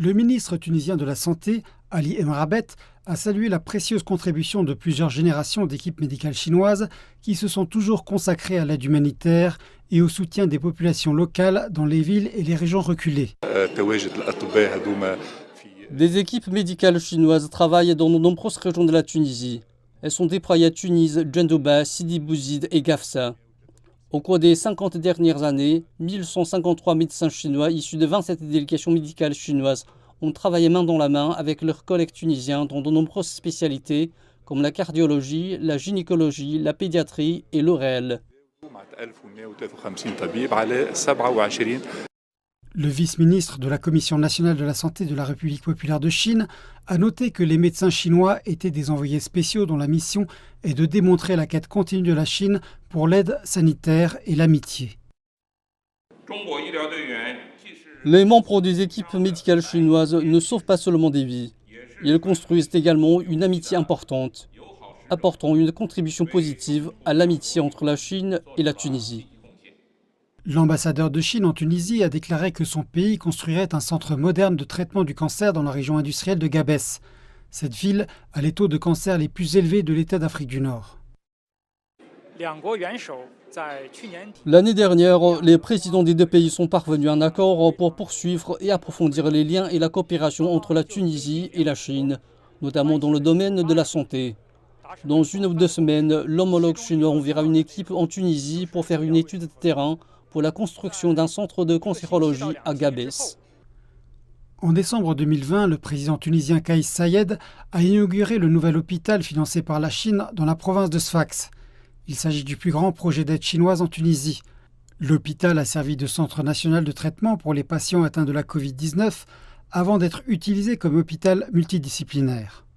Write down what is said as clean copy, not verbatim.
Le ministre tunisien de la Santé, Ali Emrabet, a salué la précieuse contribution de plusieurs générations d'équipes médicales chinoises qui se sont toujours consacrées à l'aide humanitaire et au soutien des populations locales dans les villes et les régions reculées. Des équipes médicales chinoises travaillent dans de nombreuses régions de la Tunisie. Elles sont déployées à Tunis, Djendouba, Sidi Bouzid et Gafsa. Au cours des 50 dernières années, 1153 médecins chinois issus de 27 délégations médicales chinoises ont travaillé main dans la main avec leurs collègues tunisiens dans de nombreuses spécialités comme la cardiologie, la gynécologie, la pédiatrie et l'ORL. Le vice-ministre de la Commission nationale de la santé de la République populaire de Chine a noté que les médecins chinois étaient des envoyés spéciaux dont la mission est de démontrer la quête continue de la Chine pour l'aide sanitaire et l'amitié. Les membres des équipes médicales chinoises ne sauvent pas seulement des vies. Ils construisent également une amitié importante, apportant une contribution positive à l'amitié entre la Chine et la Tunisie. L'ambassadeur de Chine en Tunisie a déclaré que son pays construirait un centre moderne de traitement du cancer dans la région industrielle de Gabès. Cette ville a les taux de cancer les plus élevés de l'État d'Afrique du Nord. L'année dernière, les présidents des deux pays sont parvenus à un accord pour poursuivre et approfondir les liens et la coopération entre la Tunisie et la Chine, notamment dans le domaine de la santé. Dans 1 ou 2 semaines, l'homologue chinois enverra une équipe en Tunisie pour faire une étude de terrain pour la construction d'un centre de cancérologie à Gabès. En décembre 2020, le président tunisien Kais Saied a inauguré le nouvel hôpital financé par la Chine dans la province de Sfax. Il s'agit du plus grand projet d'aide chinoise en Tunisie. L'hôpital a servi de centre national de traitement pour les patients atteints de la Covid-19 avant d'être utilisé comme hôpital multidisciplinaire.